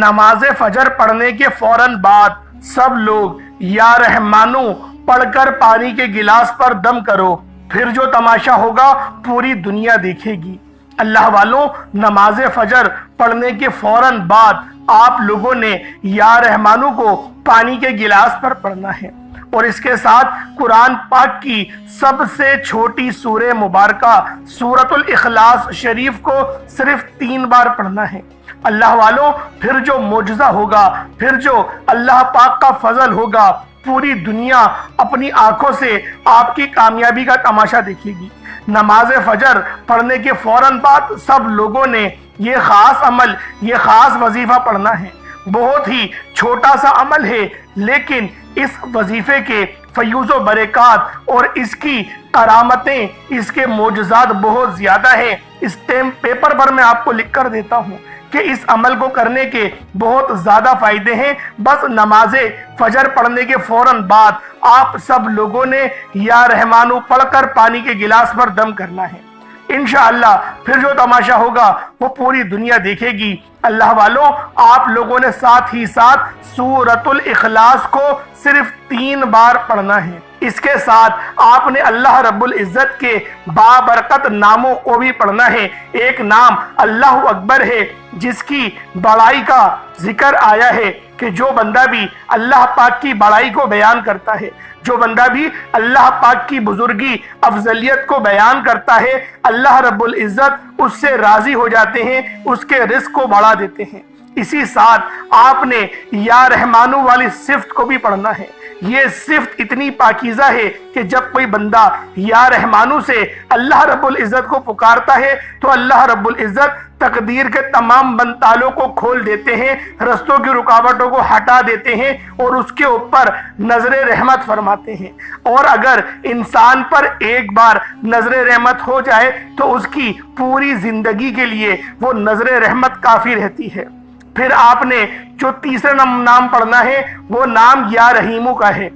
नमाज फजर पढ़ने के फौरन बाद सब लोग या रहमानो पढ़कर पानी के गिलास पर दम करो, फिर जो तमाशा होगा पूरी दुनिया देखेगी। अल्लाह वालों, नमाज फजर पढ़ने के फौरन बाद आप लोगों ने या रहमानो को पानी के गिलास पर पढ़ना है और इसके साथ कुरान पाक की सबसे छोटी सूरह मुबारका सूरतुल इखलास शरीफ को सिर्फ 3 बार पढ़ना है। अल्लाह वालों, फिर जो मोजज़ा होगा, फिर जो अल्लाह पाक का फजल होगा, पूरी दुनिया अपनी आंखों से आपकी कामयाबी का तमाशा देखेगी। नमाज फजर पढ़ने के फौरन बाद सब लोगों ने ये खास अमल, ये खास वजीफा पढ़ना है। बहुत ही छोटा सा अमल है, लेकिन इस वजीफे के फयूज़ो बरक़ात और इसकी करामतें, इसके मोजज़ात बहुत ज़्यादा है। इस पेपर पर मैं आपको लिख कर देता हूँ कि इस अमल को करने के बहुत ज़्यादा फ़ायदे हैं। बस नमाज फजर पढ़ने के फौरन बाद आप सब लोगों ने या रहमानो पढ़कर पानी के गिलास पर दम करना है। इंशाअल्लाह फिर जो तमाशा होगा वो पूरी दुनिया देखेगी। अल्लाह वालों, आप लोगों ने साथ ही साथ सूरतुल इखलास को सिर्फ 3 बार पढ़ना है। इसके साथ आपने अल्लाह रब्बुल इज़्ज़त के बाबरकत नामों को भी पढ़ना है। एक नाम अल्लाह अकबर है, जिसकी बड़ाई का जिक्र आया है कि जो बंदा भी अल्लाह पाक की बड़ाई को बयान करता है, जो बंदा भी अल्लाह पाक की बुजुर्गी अफजलियत को बयान करता है, अल्लाह रब्बुल इज़्ज़त उससे राजी हो जाते हैं, उसके रिज़्क़ को बढ़ा देते हैं। इसी साथ आपने या रहमानो वाली सिफ्त को भी पढ़ना है। ये सिफ्त इतनी पाकीज़ा है कि जब कोई बंदा या रहमानो से अल्लाह रब्बुल इज़्ज़त को पुकारता है तो अल्लाह रब्बुल इज़्ज़त तकदीर के तमाम बंतालों को खोल देते हैं, रस्तों की रुकावटों को हटा देते हैं और उसके ऊपर नजर रहमत फरमाते हैं। और अगर इंसान पर एक बार नजर रहमत हो जाए तो उसकी पूरी जिंदगी के लिए वो नजर रहमत काफ़ी रहती है। फिर आपने जो तीसरा नाम पढ़ना है वो नाम या रहीमो का है।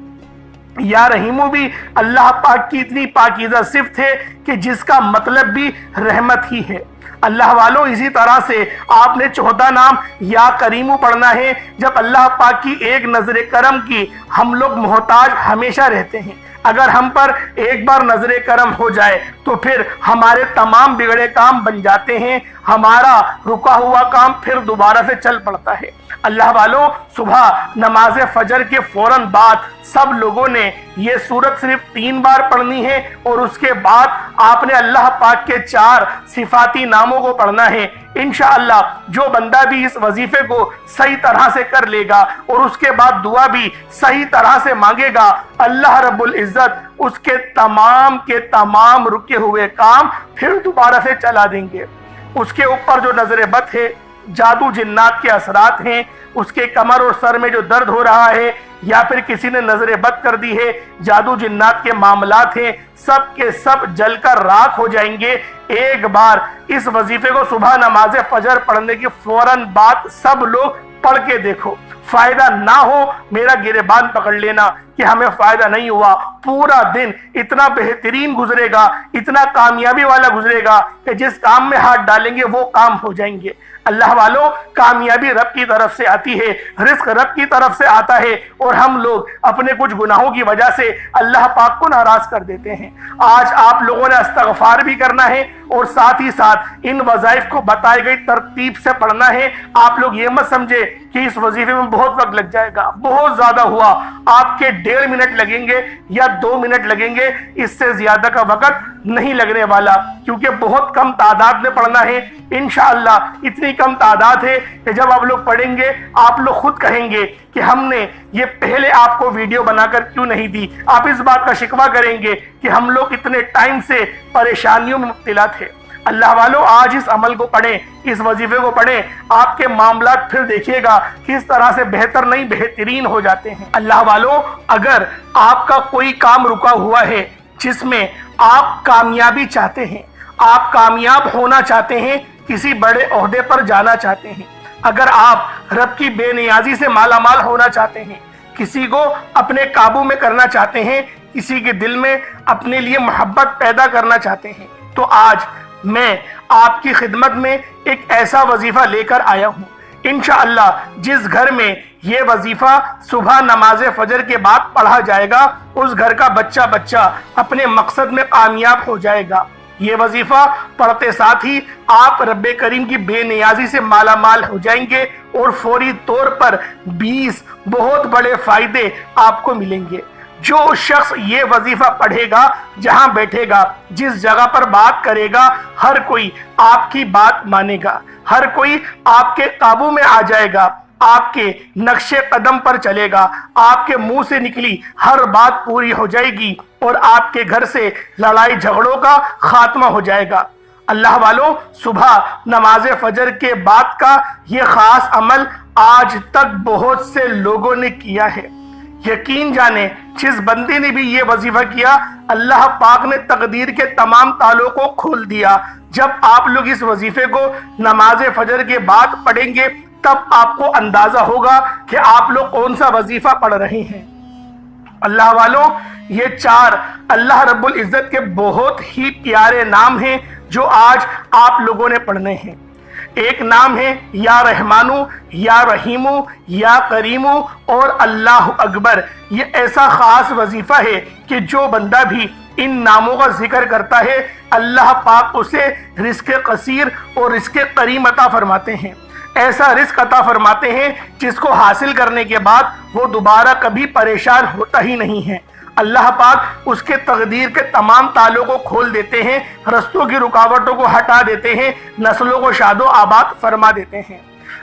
या रहीमो भी अल्लाह पाक की इतनी पाकीज़ा सिफ्त है कि जिसका मतलब भी रहमत ही है। अल्लाह वालों, इसी तरह से आपने चौथा नाम या करीमो पढ़ना है। जब अल्लाह पाक की एक नजर करम की हम लोग मोहताज हमेशा रहते हैं। अगर हम पर एक बार नजर करम हो जाए तो फिर हमारे तमाम बिगड़े काम बन जाते हैं, हमारा रुका हुआ काम फिर दोबारा से चल पड़ता है। अल्लाह वालों, सुबह नमाज फजर के फौरन बाद सब लोगों ने ये सूरत सिर्फ 3 बार पढ़नी है और उसके बाद आपने अल्लाह पाक के 4 सिफाती नामों को पढ़ना है। इंशाअल्लाह जो बंदा भी इस वजीफे को सही तरह से कर लेगा और उसके बाद दुआ भी सही तरह से मांगेगा, अल्लाह रब्बुल इज़्ज़त उसके तमाम के तमाम रुके हुए काम फिर दोबारा से चला देंगे। उसके ऊपर जो नजर बद है, जादू जिन्नात के असरात हैं, उसके कमर और सर में जो दर्द हो रहा है या फिर किसी ने नजर बद कर दी है, जादू जिन्नात के मामलात हैं, सब के सब जलकर राख हो जाएंगे। एक बार इस वजीफे को सुबह नमाज फजर पढ़ने के फौरन बाद सब लोग पढ़ के देखो। फायदा ना हो मेरा गिरेबान पकड़ लेना कि हमें फायदा नहीं हुआ। पूरा दिन इतना बेहतरीन गुजरेगा, इतना कामयाबी वाला गुजरेगा कि जिस काम में हाथ डालेंगे वो काम हो जाएंगे। अल्लाह वालों, कामयाबी रब की तरफ से आती है, रिस्क रब की तरफ से आता है और हम लोग अपने कुछ गुनाहों की वजह से अल्लाह पाक को नाराज कर देते हैं। आज आप लोगों ने इस्तग़फ़ार भी करना है और साथ ही साथ इन वज़ाइफ को बताई गई तरतीब से पढ़ना है। आप लोग ये मत समझे कि इस वजीफे में बहुत वक्त लग जाएगा, बहुत ज्यादा हुआ, आपके 1.5 मिनट लगेंगे या 2 मिनट लगेंगे, इससे ज्यादा का वक्त नहीं लगने वाला, क्योंकि बहुत कम तादाद में पढ़ना है। इंशाअल्लाह इतनी कम तादाद है कि जब आप लोग पढ़ेंगे आप लोग खुद कहेंगे कि हमने ये पहले आपको वीडियो बनाकर क्यों नहीं दी। आप इस बात का शिकवा करेंगे कि हम लोग इतने टाइम से परेशानियों में मुब्तला थे। अल्लाह वालों, आज इस अमल को पढ़ें, इस वजीफे को पढ़ें, आपके मामलात फिर देखिएगा किस तरह से बेहतर नहीं बेहतरीन हो जाते हैं। अल्लाह वालों, अगर आपका कोई काम रुका हुआ है जिसमें आप कामयाबी चाहते हैं, आप कामयाब होना चाहते हैं, किसी बड़े ओहदे पर जाना चाहते हैं, अगर आप रब की बेनियाजी से मालामाल होना चाहते हैं, किसी को अपने काबू में करना चाहते हैं, किसी के दिल में अपने लिए मोहब्बत पैदा करना चाहते हैं, तो आज मैं आपकी खिदमत में एक ऐसा वजीफा लेकर आया हूँ, انشاءاللہ جس گھر میں یہ وظیفہ صبح نماز فجر کے بعد پڑھا جائے گا اس گھر کا بچہ بچہ اپنے مقصد میں کامیاب ہو جائے گا۔ یہ وظیفہ پڑھتے ساتھ ہی آپ رب کریم کی بے نیازی سے مالا مال ہو جائیں گے اور فوری طور پر 20 بہت بڑے فائدے آپ کو ملیں گے۔ جو شخص یہ وظیفہ پڑھے گا، جہاں بیٹھے گا، جس جگہ پر بات کرے گا، ہر کوئی آپ کی بات مانے گا، ہر کوئی آپ کے قابو میں آ جائے گا، آپ کے نقش قدم پر چلے گا، آپ کے منہ سے نکلی ہر بات پوری ہو جائے گی اور آپ کے گھر سے لڑائی جھگڑوں کا خاتمہ ہو جائے گا۔ اللہ والوں، صبح نماز فجر کے بعد کا یہ خاص عمل آج تک بہت سے لوگوں نے کیا ہے۔ یقین جانے جس بندے نے بھی یہ وظیفہ کیا، اللہ پاک نے تقدیر کے تمام تالوں کو کھول دیا۔ جب آپ لوگ اس وظیفے کو نماز فجر کے بعد پڑھیں گے تب آپ کو اندازہ ہوگا کہ آپ لوگ کون سا وظیفہ پڑھ رہے ہیں۔ اللہ والوں، یہ 4 اللہ رب العزت کے بہت ہی پیارے نام ہیں جو آج آپ لوگوں نے پڑھنے ہیں۔ ایک نام ہے یا رحمانو، یا رحیمو، یا کریمو اور اللہ اکبر۔ یہ ایسا خاص وظیفہ ہے کہ جو بندہ بھی ان ناموں کا ذکر کرتا ہے اللہ پاک اسے رزق کثیر اور رزق کریم عطا فرماتے ہیں۔ ایسا رزق عطا فرماتے ہیں جس کو حاصل کرنے کے بعد وہ دوبارہ کبھی پریشان ہوتا ہی نہیں ہے۔ اللہ پاک اس کے تقدیر کے تمام تالوں کو کھول دیتے ہیں، رستوں کی رکاوٹوں کو ہٹا دیتے ہیں، نسلوں کو شاد و آباد فرما دیتے ہیں۔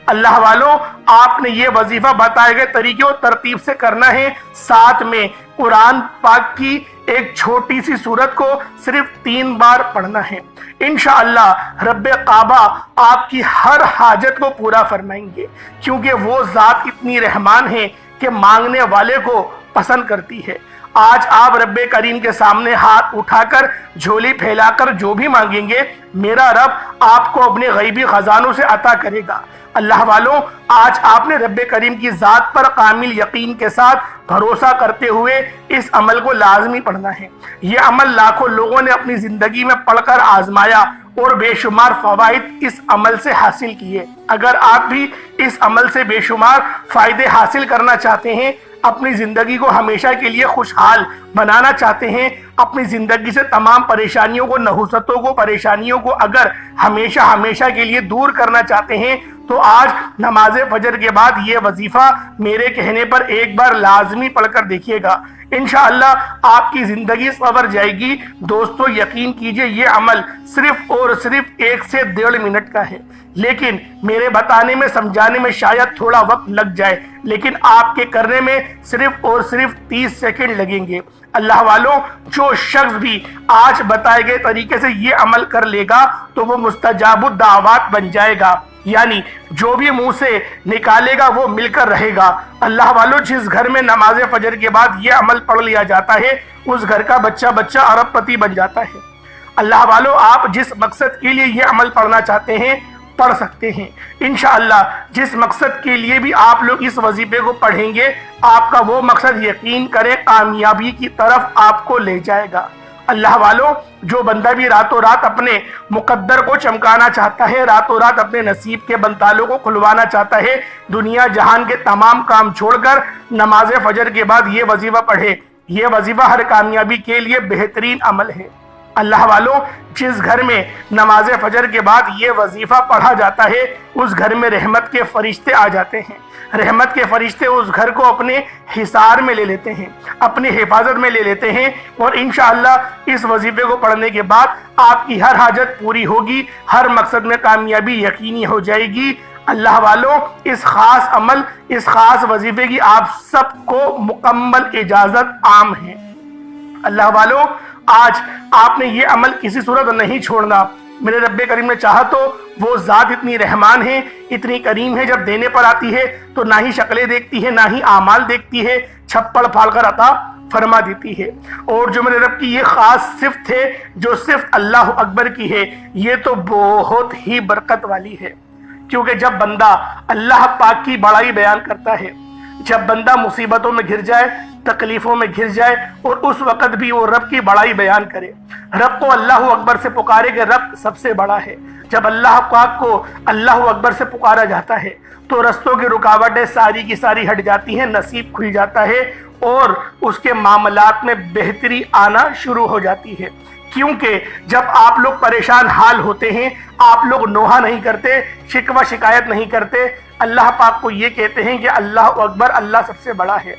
اللہ والوں، آپ نے یہ وظیفہ بتائے گئے طریقے اور ترتیب سے کرنا ہے۔ ساتھ میں قرآن پاک کی ایک چھوٹی سی سورت کو صرف 3 بار پڑھنا ہے۔ انشاءاللہ رب کعبہ آپ کی ہر حاجت کو پورا فرمائیں گے، کیونکہ وہ ذات اتنی رحمان ہے کہ مانگنے والے کو پسند کرتی ہے۔ آج آپ رب کریم کے سامنے ہاتھ اٹھا کر جھولی پھیلا کر جو بھی مانگیں گے، میرا رب آپ کو اپنے غیبی خزانوں سے عطا کرے گا۔ اللہ والوں، آج آپ نے رب کریم کی ذات پر کامل یقین کے ساتھ بھروسہ کرتے ہوئے اس عمل کو لازمی پڑھنا ہے۔ یہ عمل لاکھوں لوگوں نے اپنی زندگی میں پڑھ کر آزمایا اور بے شمار فوائد اس عمل سے حاصل کیے۔ اگر آپ بھی اس عمل سے بے شمار فائدے حاصل کرنا چاہتے ہیں، اپنی زندگی کو ہمیشہ کے لیے خوشحال بنانا چاہتے ہیں، اپنی زندگی سے تمام پریشانیوں کو، نحوستوں کو، پریشانیوں کو اگر ہمیشہ کے لیے دور کرنا چاہتے ہیں تو آج نماز فجر کے بعد یہ وظیفہ میرے کہنے پر ایک بار لازمی پڑھ کر دیکھیے گا۔ انشاءاللہ آپ کی زندگی سنور جائے گی۔ دوستو، یقین کیجئے یہ عمل صرف اور صرف 1 سے 1.5 منٹ کا ہے، لیکن میرے بتانے میں، سمجھانے میں شاید تھوڑا وقت لگ جائے، لیکن آپ کے کرنے میں صرف اور صرف 30 سیکنڈ لگیں گے۔ اللہ والوں، جو شخص بھی آج بتائے گئے طریقے سے یہ عمل کر لے گا تو وہ مستجاب الدعوات بن جائے گا، یعنی جو بھی منہ سے نکالے گا وہ مل کر رہے گا۔ اللہ والوں، جس گھر میں نماز فجر کے بعد یہ عمل پڑھ لیا جاتا ہے اس گھر کا بچہ بچہ ارب پتی بن جاتا ہے۔ اللہ والوں، آپ جس مقصد کے لیے یہ عمل پڑھنا چاہتے ہیں پڑھ سکتے ہیں۔ انشاءاللہ جس مقصد کے لیے بھی آپ لوگ اس وظیفے کو پڑھیں گے، آپ کا وہ مقصد یقین کریں کامیابی کی طرف آپ کو لے جائے گا۔ اللہ والوں، جو بندہ بھی راتوں رات اپنے مقدر کو چمکانا چاہتا ہے، راتوں رات اپنے نصیب کے بنتالوں کو کھلوانا چاہتا ہے، دنیا جہان کے تمام کام چھوڑ کر نماز فجر کے بعد یہ وظیفہ پڑھے۔ یہ وظیفہ ہر کامیابی کے لیے بہترین عمل ہے۔ اللہ والوں، جس گھر میں نماز فجر کے بعد یہ وظیفہ پڑھا جاتا ہے اس گھر میں رحمت کے فرشتے آ جاتے ہیں۔ رحمت کے فرشتے اس گھر کو اپنے حصار میں لے لیتے ہیں، اپنی حفاظت میں لے لیتے ہیں، اور انشاءاللہ اس وظیفے کو پڑھنے کے بعد آپ کی ہر حاجت پوری ہوگی، ہر مقصد میں کامیابی یقینی ہو جائے گی۔ اللہ والوں، اس خاص عمل، اس خاص وظیفے کی آپ سب کو مکمل اجازت عام ہے۔ اللہ والوں، آج آپ نے یہ عمل کسی صورت نہیں چھوڑنا۔ میرے رب کریم نے چاہا تو وہ ذات اتنی رحمان ہے، اتنی کریم ہے، جب دینے پر آتی ہے تو نہ ہی شکلیں دیکھتی ہے، نہ ہی اعمال دیکھتی ہے، چھپڑ پھاڑ کر عطا فرما دیتی ہے۔ اور جو میرے رب کی یہ خاص صفت ہے جو صرف اللہ اکبر کی ہے، یہ تو بہت ہی برکت والی ہے، کیونکہ جب بندہ اللہ پاک کی بڑائی بیان کرتا ہے، جب بندہ مصیبتوں میں گر جائے، تکلیفوں میں گر جائے، اور اس وقت بھی وہ رب کی بڑائی بیان کرے، رب کو اللہ اکبر سے پکارے کہ رب سب سے بڑا ہے۔ جب اللہ پاک کو اللہ اکبر سے پکارا جاتا ہے تو رستوں کی رکاوٹیں ساری کی ساری ہٹ جاتی ہیں، نصیب کھل جاتا ہے اور اس کے معاملات میں بہتری آنا شروع ہو جاتی ہے۔ کیونکہ جب آپ لوگ پریشان حال ہوتے ہیں، آپ لوگ نوحہ نہیں کرتے، شکوہ شکایت نہیں کرتے، اللہ پاک کو یہ کہتے ہیں کہ اللہ اکبر، اللہ سب سے بڑا ہے،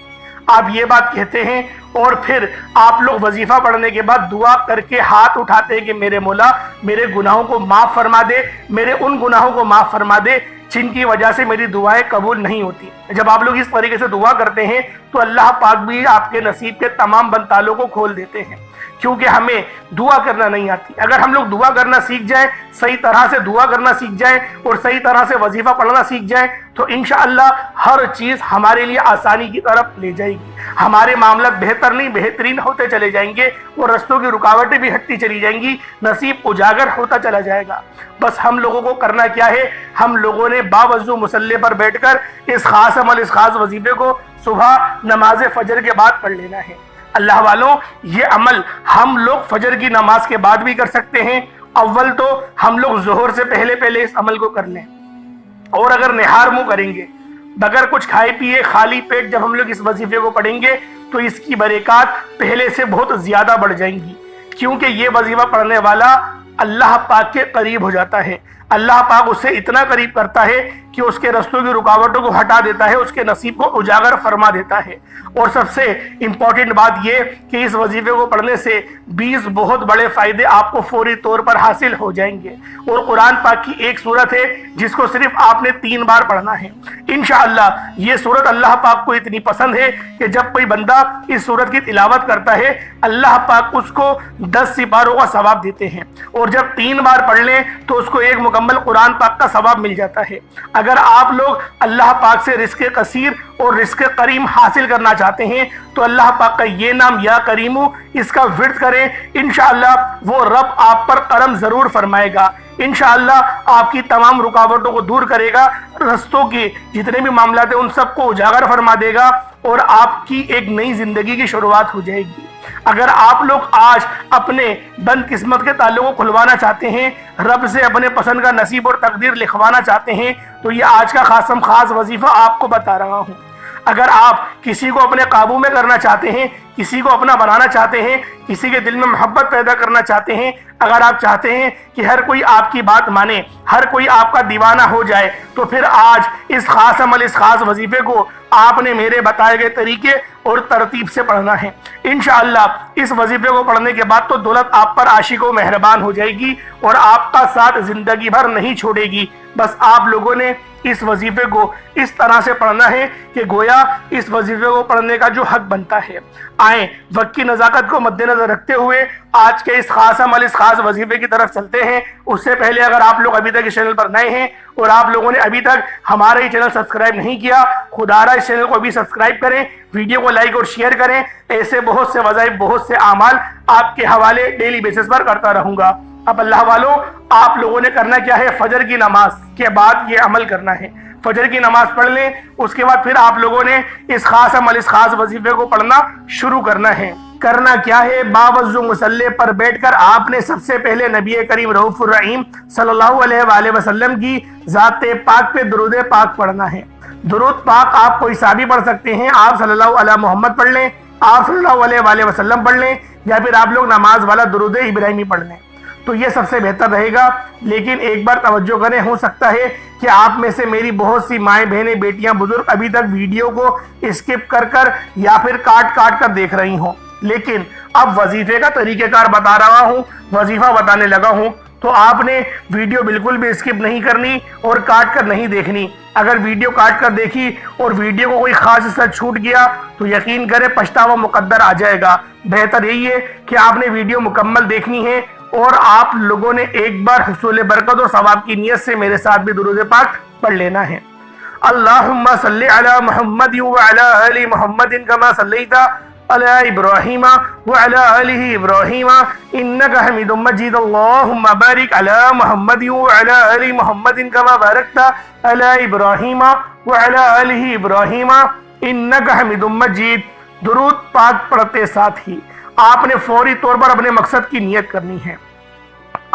آپ یہ بات کہتے ہیں، اور پھر آپ لوگ وظیفہ پڑھنے کے بعد دعا کر کے ہاتھ اٹھاتے ہیں کہ میرے مولا میرے گناہوں کو معاف فرما دے، میرے ان گناہوں کو معاف فرما دے جن کی وجہ سے میری دعائیں قبول نہیں ہوتی۔ جب آپ لوگ اس طریقے سے دعا کرتے ہیں تو اللہ پاک بھی آپ کے نصیب کے تمام بند تالوں کو کھول دیتے ہیں، کیونکہ ہمیں دعا کرنا نہیں آتی۔ اگر ہم لوگ دعا کرنا سیکھ جائیں، صحیح طرح سے دعا کرنا سیکھ جائیں اور صحیح طرح سے وظیفہ پڑھنا سیکھ جائیں تو انشاءاللہ ہر چیز ہمارے لیے آسانی کی طرف لے جائے گی، ہمارے معاملات بہتر نہیں بہترین ہوتے چلے جائیں گے اور رستوں کی رکاوٹیں بھی ہٹتی چلی جائیں گی، نصیب اجاگر ہوتا چلا جائے گا۔ بس ہم لوگوں کو کرنا کیا ہے، ہم لوگوں نے باوضو مصلی پر بیٹھ کر اس خاص عمل، اس خاص وظیفے کو صبح نماز فجر کے بعد پڑھ لینا ہے۔ اللہ والوں، یہ عمل ہم لوگ فجر کی نماز کے بعد بھی کر سکتے ہیں۔ اول تو ہم لوگ ظہر سے پہلے اس عمل کو کر لیں، اور اگر نہار منہ کریں گے بغیر کچھ کھائے پیے خالی پیٹ جب ہم لوگ اس وظیفے کو پڑھیں گے تو اس کی برکات پہلے سے بہت زیادہ بڑھ جائیں گی، کیونکہ یہ وظیفہ پڑھنے والا اللہ پاک کے قریب ہو جاتا ہے، اللہ پاک اسے اتنا قریب کرتا ہے کہ اس کے رستوں کی رکاوٹوں کو ہٹا دیتا ہے، اس کے نصیب کو اجاگر فرما دیتا ہے۔ اور سب سے امپورٹنٹ بات یہ کہ اس وظیفے کو پڑھنے سے 20 بہت بڑے فائدے آپ کو فوری طور پر حاصل ہو جائیں گے، اور قرآن پاک کی ایک سورت ہے جس کو صرف آپ نے 3 بار پڑھنا ہے۔ انشاءاللہ یہ سورت اللہ پاک کو اتنی پسند ہے کہ جب کوئی بندہ اس سورت کی تلاوت کرتا ہے اللہ پاک اس کو 10 سپاروں کا ثواب دیتے ہیں، اور جب 3 بار پڑھ لیں تو اس کو ایک مکمل قرآن پاک کا ثواب مل جاتا ہے۔ اگر آپ لوگ اللہ پاک سے رزق کثیر اور رزق کریم حاصل کرنا چاہتے ہیں تو اللہ پاک کا یہ نام یا کریمو، اس کا ورد کریں، انشاءاللہ وہ رب آپ پر کرم ضرور فرمائے گا، انشاءاللہ آپ کی تمام رکاوٹوں کو دور کرے گا، رستوں کے جتنے بھی معاملات ہیں ان سب کو اجاگر فرما دے گا، اور آپ کی ایک نئی زندگی کی شروعات ہو جائے گی۔ اگر آپ لوگ آج اپنے بند قسمت کے تعلق کو کھلوانا چاہتے ہیں، رب سے اپنے پسند کا نصیب اور تقدیر لکھوانا چاہتے ہیں تو یہ آج کا خاص وظیفہ آپ کو بتا رہا ہوں۔ اگر آپ کسی کو اپنے قابو میں کرنا چاہتے ہیں، کسی کو اپنا بنانا چاہتے ہیں، کسی کے دل میں محبت پیدا کرنا چاہتے ہیں، اگر آپ چاہتے ہیں کہ ہر کوئی آپ کی بات مانے، ہر کوئی آپ کا دیوانہ ہو جائے، تو پھر آج اس خاص عمل، اس خاص وظیفے کو آپ نے میرے بتائے گئے طریقے اور ترتیب سے پڑھنا ہے۔ انشاءاللہ اس وظیفے کو پڑھنے کے بعد تو دولت آپ پر عاشق و مہربان ہو جائے گی اور آپ کا ساتھ زندگی بھر نہیں چھوڑے گی۔ بس آپ لوگوں نے اس وظیفے کو اس طرح سے پڑھنا ہے کہ گویا اس وظیفے کو پڑھنے کا جو حق بنتا ہے۔ آئیں وقت کی نزاکت کو مد نظر رکھتے ہوئے آج کے اس خاص عمل، اس خاص وظیفے کی طرف چلتے ہیں۔ اس سے پہلے اگر آپ لوگ ابھی تک اس چینل پر نئے ہیں اور آپ لوگوں نے ابھی تک ہمارا یہ چینل سبسکرائب نہیں کیا، خدا را اس چینل کو ابھی سبسکرائب کریں، ویڈیو کو لائک اور شیئر کریں۔ ایسے بہت سے وظائف، بہت سے اعمال آپ کے حوالے ڈیلی بیسس پر کرتا رہوں گا۔ اب اللہ والوں، آپ لوگوں نے کرنا کیا ہے، فجر کی نماز کے بعد یہ عمل کرنا ہے۔ فجر کی نماز پڑھ لیں، اس کے بعد پھر آپ لوگوں نے اس خاص عمل، اس خاص وظیفے کو پڑھنا شروع کرنا ہے۔ کرنا کیا ہے، باوضو مصلی پر بیٹھ کر آپ نے سب سے پہلے نبی کریم رؤوف الرحیم صلی اللہ علیہ وآلہ وسلم کی ذات پاک پہ درود پاک پڑھنا ہے۔ درود پاک آپ کوئی سا بھی پڑھ سکتے ہیں، آپ صلی اللہ علیہ محمد پڑھ لیں، آپ صلی اللہ علیہ وآلہ وسلم پڑھ لیں، یا پھر آپ لوگ نماز والا درود ابراہیمی پڑھ لیں تو یہ سب سے بہتر رہے گا۔ لیکن ایک بار توجہ کریں، ہو سکتا ہے کہ آپ میں سے میری بہت سی مائیں، بہنیں، بیٹیاں، بزرگ ابھی تک ویڈیو کو اسکپ کر یا پھر کاٹ کر دیکھ رہی ہوں، لیکن اب وظیفے کا طریقہ کار بتا رہا ہوں، وظیفہ بتانے لگا ہوں، تو آپ نے ویڈیو بالکل بھی اسکپ نہیں کرنی اور کاٹ کر نہیں دیکھنی۔ اگر ویڈیو کاٹ کر دیکھی اور ویڈیو کو کوئی خاص حصہ چھوٹ گیا تو یقین کریں پچھتاوا مقدر آ جائے گا۔ بہتر یہی ہے کہ آپ نے ویڈیو مکمل دیکھنی ہے، اور آپ لوگوں نے ایک بار حصول برکت اور ثواب کی نیت سے میرے ساتھ بھی درود پاک پڑھ لینا ہے۔ اللہم صلی علی محمد وعلی آل محمد کما صلیت علی ابراہیم وعلی آل ابراہیم انک حمید مجید۔ اللہم بارک علی محمد وعلی آل محمد کما بارکت علی ابراہیم وعلی آل ابراہیم इन्नका हमीदुम मजीद। दुरूद पाक पढ़ते साथ ही आपने फौरी तौर पर अपने मकसद की नियत करनी है।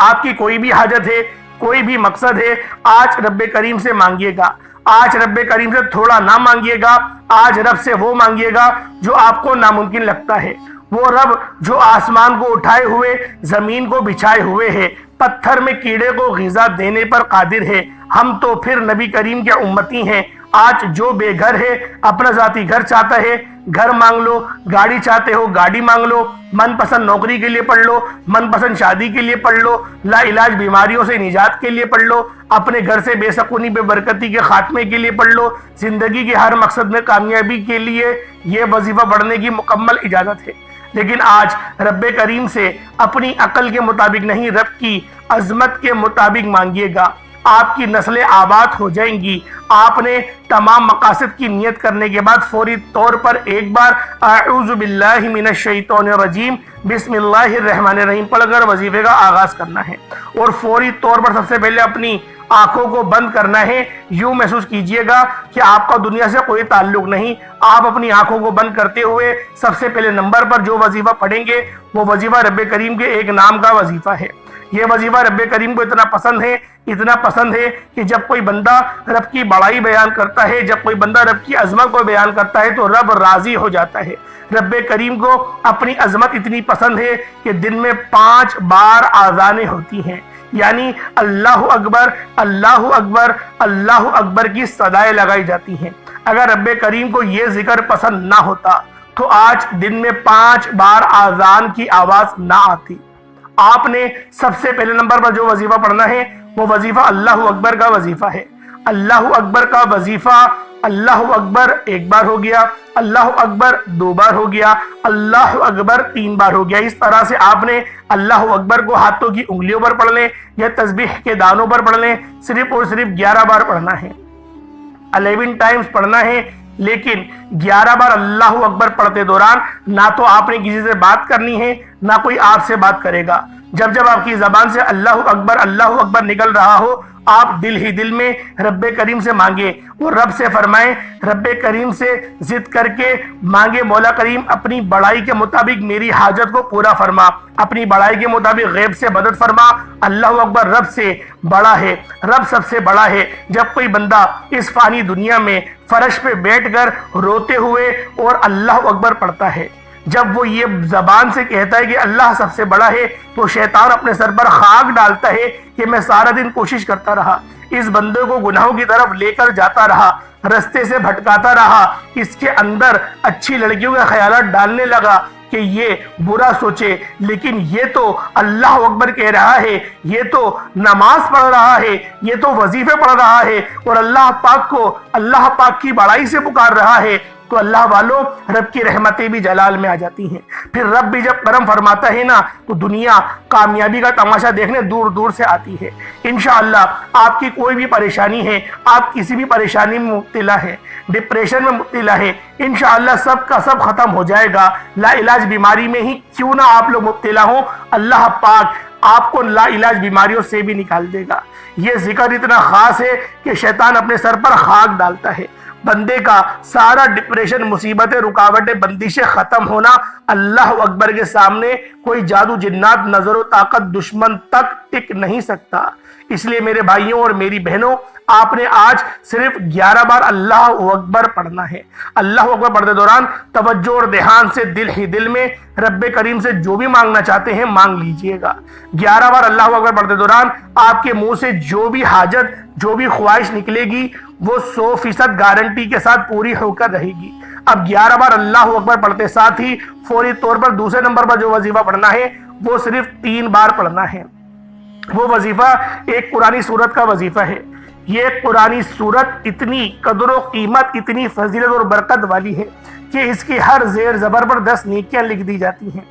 आपकी कोई भी हाजत है, कोई भी मकसद है, आज रब्बे करीम से मांगिएगा। आज रब्बे करीम से थोड़ा ना मांगिएगा, आज रब से वो मांगिएगा जो आपको नामुमकिन लगता है। वो रब जो आसमान को उठाए हुए, जमीन को बिछाए हुए है, पत्थर में कीड़े को ग़िज़ा देने पर कादिर है। हम तो फिर नबी करीम के उम्मती हैं। आज जो बेघर है, अपना ज़ाती घर चाहता है, घर मांग लो। गाड़ी चाहते हो, गाड़ी मांग लो। मनपसंद नौकरी के लिए पढ़ लो, मनपसंद शादी के लिए पढ़ लो, लाइलाज बीमारियों से निजात के लिए पढ़ लो, अपने घर से बेसकूनी बेबरकती के खात्मे के लिए पढ़ लो, जिंदगी के हर मकसद में कामयाबी के लिए ये वजीफा पढ़ने की मुकम्मल इजाज़त है। लेकिन आज रब्बे करीम से अपनी अकल के मुताबिक नहीं, रब की अजमत के मुताबिक मांगिएगा। आपकी नस्लें आबाद हो जाएंगी। आपने तमाम मकासद की नियत करने के बाद फौरी तौर पर एक बार अऊज़ु बिल्लाहि मिनश शैतानिर रजीम बिस्मिल्लाहिर रहमानिर रहीम पढ़कर वजीफे का आगाज करना है। और फौरी तौर पर सबसे पहले अपनी आंखों को बंद करना है। यूं महसूस कीजिएगा कि आपका दुनिया से कोई ताल्लुक नहीं। आप अपनी आंखों को बंद करते हुए सबसे पहले नंबर पर जो वजीफा पढ़ेंगे वो वजीफा रब्बे करीम के एक नाम का वजीफा है। ये वजीफा रब्बे करीम को इतना पसंद है कि जब कोई बंदा रब की बड़ाई बयान करता है, जब कोई बंदा रब की अजमत को बयान करता है तो रब राजी हो जाता है। रब्बे करीम को अपनी अजमत इतनी पसंद है कि दिन में 5 बार आज़ानें होती हैं, यानी अल्लाहु अकबर अल्लाहु अकबर अल्लाहु अकबर की सदाएं लगाई जाती हैं। अगर रब्बे करीम को ये जिक्र पसंद ना होता तो आज दिन में 5 बार आज़ान की आवाज़ ना आती। आपने सबसे पहले नंबर पर जो वजीफा पढ़ना है वो वजीफा अल्लाहु अकबर का वजीफा है। अल्लाहु अकबर का वजीफा, अल्लाहु अकबर एक बार हो गया, अल्लाहु अकबर 2 बार हो गया, अल्लाहु अकबर 3 बार हो गया। इस तरह से आपने अल्लाहु अकबर को हाथों की उंगलियों पर पढ़ लें या तस्बीह के दानों पर पढ़ लें। सिर्फ और सिर्फ 11 बार पढ़ना है, 11 टाइम्स पढ़ना है। लेकिन 11 बार अल्लाहु अकबर पढ़ते दौरान ना तो आपने किसी से बात करनी है, ना कोई आपसे बात करेगा। जब जब आपकी जबान से अल्लाहु अकबर निकल रहा हो, आप दिल ही दिल में रब्बे करीम से मांगे और रब से फरमाएं, रब्बे करीम से जिद करके मांगे, मौला करीम अपनी बड़ाई के मुताबिक मेरी हाजत को पूरा फरमा, अपनी बड़ाई के मुताबिक गैब से मदद फरमा। अल्लाहु अकबर रब से बड़ा है, रब सबसे बड़ा है। जब कोई बंदा इस फानी दुनिया में फर्श पे बैठकर रोते हुए और अल्लाहु अकबर पढ़ता है, जब वो ये जबान से कहता है कि अल्लाह सबसे बड़ा है, तो शैतान अपने सर पर खाक डालता है कि मैं सारा दिन कोशिश करता रहा, इस बंदे को गुनाहों की तरफ लेकर जाता रहा, रास्ते से भटकाता रहा, इसके अंदर अच्छी लड़कियों के ख्यालात डालने लगा कि ये बुरा सोचे, लेकिन ये तो अल्लाह अकबर कह रहा है, ये तो नमाज पढ़ रहा है, ये तो वजीफे पढ़ रहा है और अल्लाह पाक को अल्लाह पाक की बड़ाई से पुकार रहा है। तो अल्लाह वालों, रब की रहमतें भी जलाल में आ जाती हैं। फिर रब भी जब करम फरमाता है ना, तो दुनिया कामयाबी का तमाशा देखने दूर दूर से आती है। इंशाअल्लाह आपकी कोई भी परेशानी है, आप किसी भी परेशानी में मुब्तला है, डिप्रेशन में मुब्तला है, इंशाअल्लाह सब का सब खत्म हो जाएगा। लाइलाज बीमारी में ही क्यों ना आप लोग मुब्तला हो, अल्लाह पाक आपको लाइलाज बीमारियों से भी निकाल देगा। ये जिक्र इतना खास है कि शैतान अपने सर पर खाक डालता है। बंदे का सारा डिप्रेशन, मुसीबतें, रुकावटें, बंदिशें खत्म होना अल्लाह अकबर के सामने कोई जादू जिन्नात, नजर ताकत, दुश्मन तक टिक नहीं सकता। इसलिए मेरे भाइयों और मेरी बहनों, आपने आज सिर्फ 11 बार अल्लाह अकबर पढ़ना है। अल्लाह अकबर पढ़ते दौरान तवज्जो और ध्यान से दिल ही दिल में रब्बे करीम से जो भी मांगना चाहते हैं मांग लीजिएगा। 11 बार अल्लाह अकबर पढ़ते दौरान आपके मुंह से जो भी हाजत, जो भी ख्वाहिश निकलेगी वो 100% गारंटी के साथ पूरी होकर रहेगी। अब 11 बार अल्लाह अकबर पढ़ते साथ ही फौरी तौर पर दूसरे नंबर पर जो वजीफा पढ़ना है वो सिर्फ 3 बार पढ़ना है। वो वजीफा एक कुरानी सूरत का वजीफा है। ये कुरानी सूरत इतनी कदर व कीमत, इतनी फजीलत और बरकत वाली है कि इसकी हर जेर जबर पर 10 नेकियां लिख दी जाती हैं।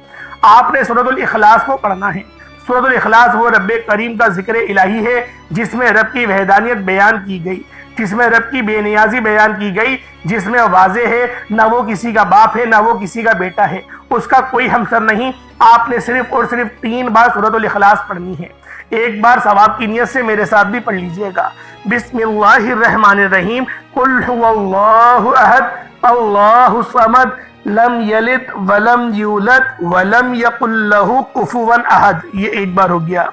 आपने सूरतुल इखलास को पढ़ना है। सूरतुल इखलास वो रब्बे करीम का जिक्र इलाही है जिसमें रब की वहदानियत बयान की गई, जिसमें रब की बेनियाजी बयान की गई, जिसमें वाज़े है ना वो किसी का बाप है ना वो किसी का बेटा है, उसका कोई हमसर नहीं। आपने सिर्फ और सिर्फ 3 बार सूरतुल इखलास पढ़नी है। एक बार सवाब की नियत से मेरे साथ भी पढ़ लीजिएगा। बिस्मिल्लाहिर्रहमानिर्रहीम, कुल हुवल्लाहु अहद अल्लाहु समद लम यलिद वलम यूलद वलम यकुल लहू कुफुवन अहद। ये एक बार हो गया।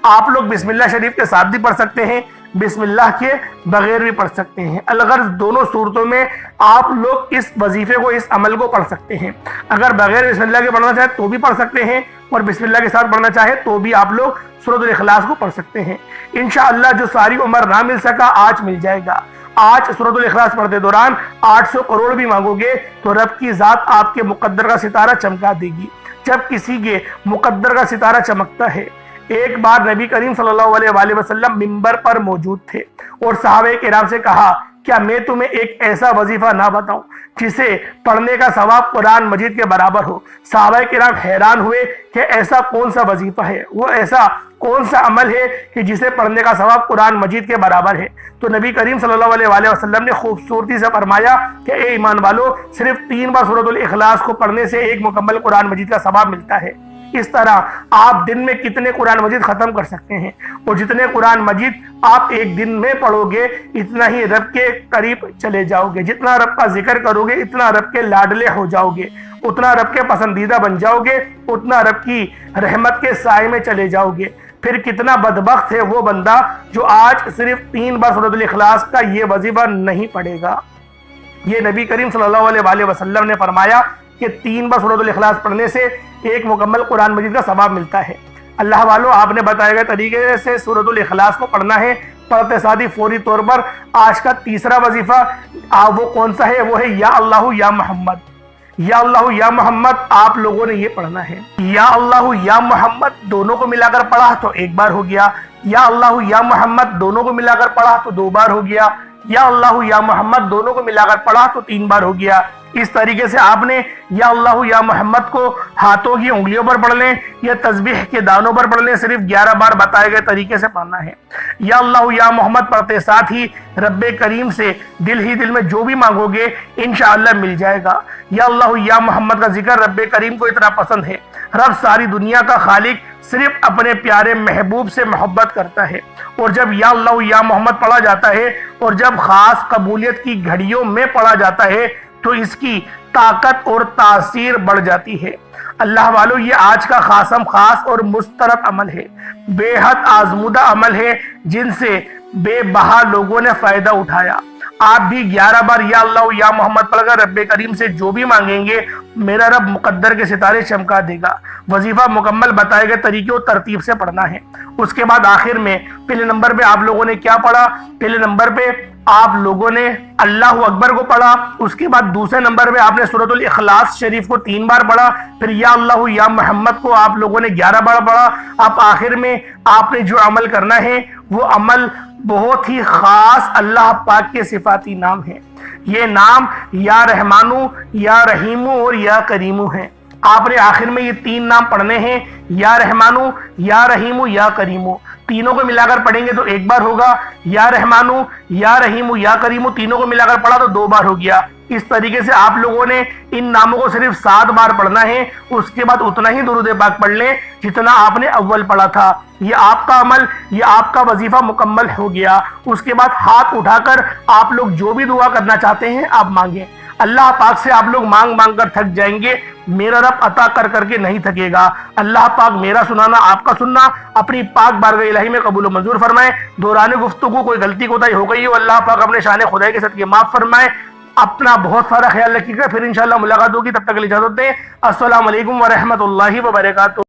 आप लोग बिस्मिल्लाह शरीफ के साथ भी पढ़ सकते हैं, बिस्मिल्लाह के बगैर भी पढ़ सकते हैं। अलगर्ज दोनों सूरतों में आप लोग इस वजीफे को, इस अमल को पढ़ सकते हैं। अगर बगैर बिस्मिल्लाह के पढ़ना चाहे तो भी पढ़ सकते हैं, और बिस्मिल्लाह के साथ पढ़ना चाहे तो भी आप लोग सूरतुल इखलास को पढ़ सकते हैं। इंशाअल्लाह जो सारी उम्र ना मिल सका आज मिल जाएगा। आज सूरतुल इखलास पढ़ते दौरान 800 करोड़ भी मांगोगे तो रब की जात आपके मुकद्दर का सितारा चमका देगी। जब किसी के मुकद्दर का सितारा चमकता है, एक बार नबी करीम सल्लल्लाहु अलैहि वसल्लम मिंबर पर मौजूद थे और सहाबे किराम से कहा, क्या मैं तुम्हें एक ऐसा वजीफा ना बताऊं जिसे पढ़ने का सवाब कुरान मजीद के बराबर हो। सहाबा किराम हैरान हुए कि ऐसा कौन सा वजीफा है, वो ऐसा कौन सा अमल है कि जिसे पढ़ने का सवाब कुरान मजीद के बराबर है। तो नबी करीम सल्लल्लाहु अलैहि वसल्लम ने खूबसूरती से फरमाया कि ए ईमान वालों, सिर्फ 3 बार सूरतुल इखलास को पढ़ने से एक मुकम्मल कुरान मजीद का सवाब मिलता है। इस तरह आप दिन में कितने कुरान मजीद खत्म कर सकते हैं, और जितने कुरान मजीद आप एक दिन में पढ़ोगे इतना ही रब के करीब चले जाओगे। जितना रब का जिक्र करोगे इतना रब के लाडले हो जाओगे, उतना रब के पसंदीदा बन जाओगे, उतना रब की रहमत के साए में चले जाओगे। फिर कितना बदबख्त है वो बंदा जो आज सिर्फ 3 बार सूरतुल इखलास का ये वजीफा नहीं पढ़ेगा। ये नबी करीम सल्लल्लाहु अलैहि वसल्लम ने फरमाया कि 3 बार सूरतुल इखलास पढ़ने से एक मुकम्मल कुरान मजीद का सवाब मिलता है। अल्लाह वालों, आपने बताए गए तरीके से सूरतुल इखलास को पढ़ना है। पढ़ते साथ ही फौरी तौर पर आज का तीसरा वजीफा वो कौन सा है? वो है या अल्लाह या मोहम्मद। या अल्लाह या मोहम्मद आप लोगों ने ये पढ़ना है। या अल्लाह या मोहम्मद दोनों को मिलाकर पढ़ा तो एक बार हो गया। या अल्लाह या मोहम्मद दोनों को मिलाकर पढ़ा तो 2 बार हो गया। या अल्लाह या मोहम्मद दोनों को मिलाकर पढ़ा तो 3 बार हो गया। इस तरीके से आपने या अल्लाह या मोहम्मद को हाथों की उंगलियों पर पढ़ लें या तस्बीह के दानों पर पढ़ लें, सिर्फ 11 बार बताए गए तरीके से पढ़ना है। या अल्लाह या मोहम्मद पढ़ते साथ ही रब्बे करीम से दिल ही दिल में जो भी मांगोगे इंशाअल्लाह मिल जाएगा। या अल्लाह या मोहम्मद का जिक्र रब्बे करीम को इतना पसंद है, रब सारी दुनिया का खालिक सिर्फ अपने प्यारे महबूब से मोहब्बत करता है। और जब या अल्लाह या मोहम्मद पढ़ा जाता है और जब खास कबूलियत की घड़ियों में पढ़ा जाता है तो इसकी ताकत और तासीर बढ़ जाती है। अल्लाह वालों, ये आज का खासम खास और मुस्तरद अमल है, बेहद आजमुदा अमल है जिनसे बेबहा लोगों ने फायदा उठाया। आप भी 11 बार या अल्लाह या मोहम्मद पढ़कर रब्बे करीम से जो भी मांगेंगे मेरा रब मुकद्दर के सितारे चमका देगा। वजीफा मुकम्मल बताए गए तरीके और तरतीब से पढ़ना है। उसके बाद आखिर में पहले नंबर पे आप लोगों ने क्या पढ़ा? पहले नंबर पे आप लोगों ने अल्लाहु अकबर को पढ़ा। उसके बाद दूसरे नंबर पे आपने सूरतुल इखलास शरीफ को 3 बार पढ़ा। फिर या अल्लाह या मोहम्मद को आप लोगों ने 11 बार पढ़ा। अब आखिर में आपने जो अमल करना है वो अमल बहुत ही खास अल्लाह पाक के सिफाती नाम है। ये नाम या रहमानु, या रहीमु और या करीमु है। आपने आखिर में ये 3 नाम पढ़ने हैं, या रहमानु, या रहीमु, या करीमु। तीनों को मिलाकर पढ़ेंगे तो 1 बार होगा। या रहमानु, या रहीमु, या करीमु तीनों को मिलाकर पढ़ा तो 2 बार हो गया। इस तरीके से आप लोगों ने इन नामों को सिर्फ 7 बार पढ़ना है। उसके बाद उतना ही दुरूद पाक पढ़ लें जितना आपने अव्वल पढ़ा था। ये आपका अमल, ये आपका वजीफा मुकम्मल हो गया। उसके बाद हाथ उठाकर आप लोग जो भी दुआ करना चाहते हैं आप मांगे। अल्लाह पाक से आप लोग मांग मांग कर थक जाएंगे, मेरा रब अता कर करके नहीं थकेगा। अल्लाह पाक मेरा सुनाना आपका सुनना अपनी पाक बारगाह इलाही में कबूल मंजूर फरमाए। दौरान गुफ्तगू कोई गलती कोताही हो गई हो अल्लाह पाक अपने शान खुदाई के सदके माफ फरमाए। अपना बहुत सारा ख्याल रखिएगा। फिर इंशाअल्लाह मुलाकात होगी, तब तक के लिए इजाजत दें। अस्सलाम वालेकुम व रहमतुल्लाहि व बरकातुहू।